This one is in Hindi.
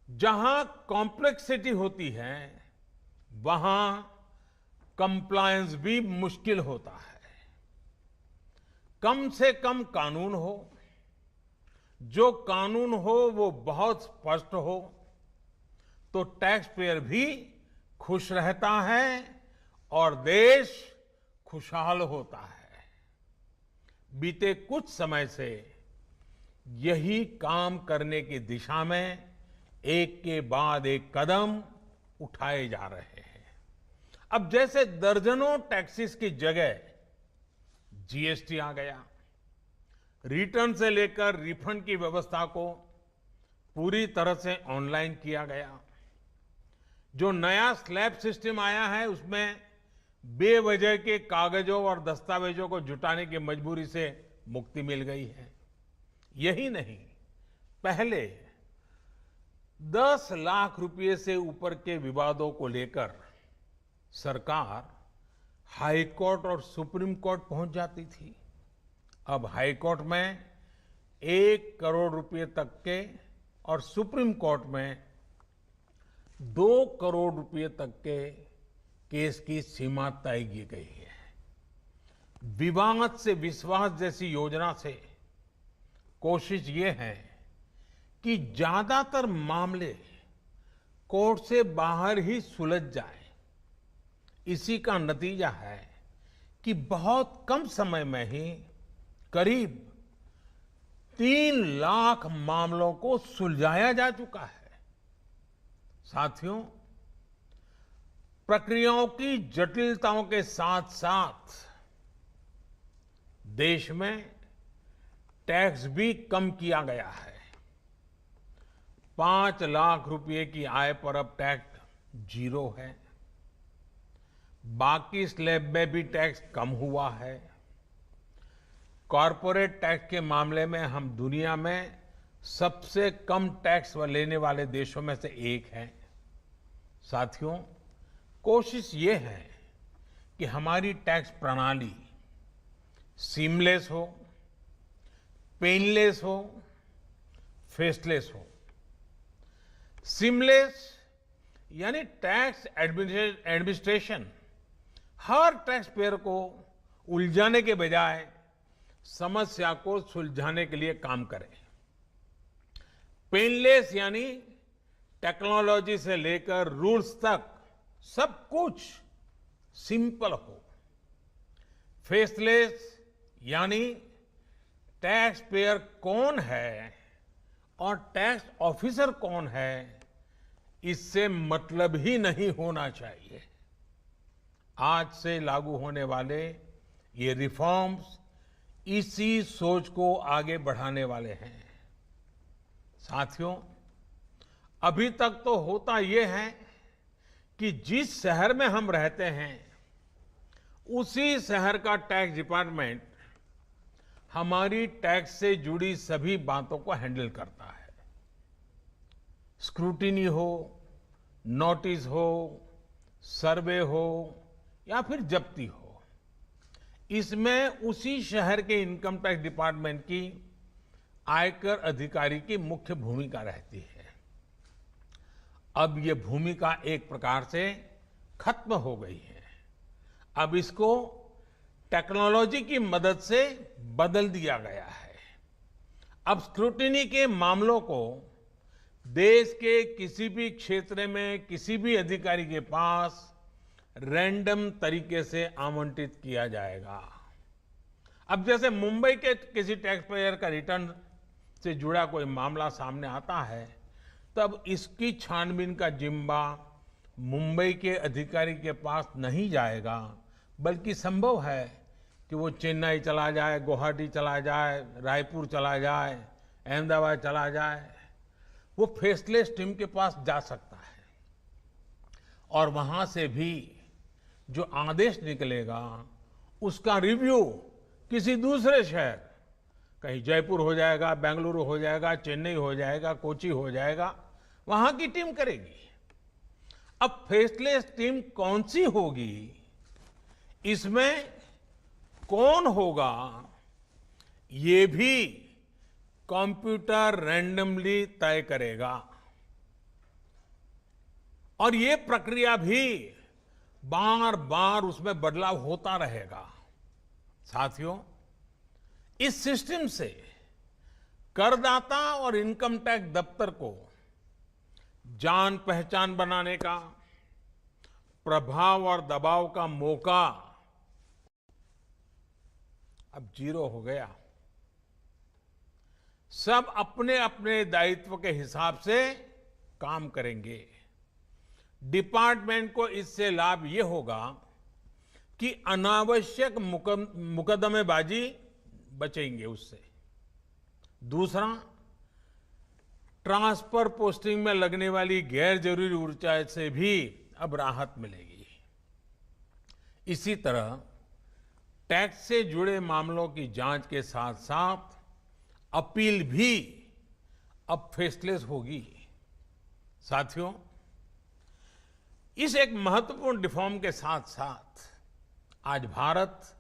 जहां कॉम्प्लेक्सिटी होती है वहां कंप्लायंस भी मुश्किल होता है। कम से कम कानून हो, जो कानून हो वो बहुत स्पष्ट हो, तो टैक्स पेयर भी खुश रहता है और देश खुशहाल होता है। बीते कुछ समय से यही काम करने की दिशा में एक के बाद एक कदम उठाए जा रहे हैं। अब जैसे दर्जनों टैक्सेस की जगह जीएसटी आ गया, रिटर्न से लेकर रिफंड की व्यवस्था को पूरी तरह से ऑनलाइन किया गया। जो नया स्लैब सिस्टम आया है उसमें बेवजह के कागजों और दस्तावेजों को जुटाने की मजबूरी से मुक्ति मिल गई है। यही नहीं, पहले 10 लाख रुपए से ऊपर के विवादों को लेकर सरकार हाई कोर्ट और सुप्रीम कोर्ट पहुंच जाती थी। अब हाई कोर्ट में 1 करोड़ रुपए तक के और सुप्रीम कोर्ट में 2 करोड़ रुपए तक के केस की सीमा तय की गई है। विवाद से विश्वास जैसी योजना से कोशिश ये है कि ज्यादातर मामले कोर्ट से बाहर ही सुलझ जाए। इसी का नतीजा है कि बहुत कम समय में ही करीब 3 लाख मामलों को सुलझाया जा चुका है। साथियों, प्रक्रियाओं की जटिलताओं के साथ साथ देश में टैक्स भी कम किया गया है। 5 लाख रुपए की आय पर अब टैक्स 0 है। बाकी स्लैब में भी टैक्स कम हुआ है। कॉरपोरेट टैक्स के मामले में हम दुनिया में सबसे कम टैक्स लेने वाले देशों में से एक हैं। साथियों, कोशिश ये है कि हमारी टैक्स प्रणाली सीमलेस हो, पेनलेस हो, फेसलेस हो। सीमलेस यानी टैक्स एडमिनिस्ट्रेशन हर टैक्स पेयर को उलझाने के बजाय समस्या को सुलझाने के लिए काम करे। पेनलेस यानी टेक्नोलॉजी से लेकर रूल्स तक सब कुछ सिंपल हो। फेसलेस यानी टैक्स पेयर कौन है और टैक्स ऑफिसर कौन है, इससे मतलब ही नहीं होना चाहिए। आज से लागू होने वाले ये रिफॉर्म्स इसी सोच को आगे बढ़ाने वाले हैं। साथियों, अभी तक तो होता यह है कि जिस शहर में हम रहते हैं उसी शहर का टैक्स डिपार्टमेंट हमारी टैक्स से जुड़ी सभी बातों को हैंडल करता है। स्क्रूटिनी हो, नोटिस हो, सर्वे हो या फिर जब्ती हो, इसमें उसी शहर के इनकम टैक्स डिपार्टमेंट की आयकर अधिकारी की मुख्य भूमिका रहती है। अब ये भूमिका एक प्रकार से खत्म हो गई है। अब इसको टेक्नोलॉजी की मदद से बदल दिया गया है। अब स्क्रूटिनी के मामलों को देश के किसी भी क्षेत्र में किसी भी अधिकारी के पास रैंडम तरीके से आवंटित किया जाएगा। अब जैसे मुंबई के किसी टैक्स पेयर का रिटर्न से जुड़ा कोई मामला सामने आता है, तब इसकी छानबीन का जिम्मा मुंबई के अधिकारी के पास नहीं जाएगा, बल्कि संभव है कि वो चेन्नई चला जाए, गुवाहाटी चला जाए, रायपुर चला जाए, अहमदाबाद चला जाए। वो फेसलेस टीम के पास जा सकता है और वहां से भी जो आदेश निकलेगा उसका रिव्यू किसी दूसरे शहर, कहीं जयपुर हो जाएगा, बेंगलुरु हो जाएगा, चेन्नई हो जाएगा, कोची हो जाएगा, वहां की टीम करेगी। अब फेसलेस टीम कौन सी होगी, इसमें कौन होगा, ये भी कंप्यूटर रैंडमली तय करेगा। और ये प्रक्रिया भी बार बार उसमें बदलाव होता रहेगा। साथियों, इस सिस्टम से करदाता और इनकम टैक्स दफ्तर को जान पहचान बनाने का, प्रभाव और दबाव का मौका अब जीरो हो गया। सब अपने अपने दायित्व के हिसाब से काम करेंगे। डिपार्टमेंट को इससे लाभ ये होगा कि अनावश्यक मुकदमेबाजी बचेंगे उससे। दूसरा, ट्रांसफर पोस्टिंग में लगने वाली गैर जरूरी ऊर्जा से भी अब राहत मिलेगी। इसी तरह टैक्स से जुड़े मामलों की जांच के साथ साथ अपील भी अब फेसलेस होगी। साथियों, इस एक महत्वपूर्ण रिफॉर्म के साथ साथ आज भारत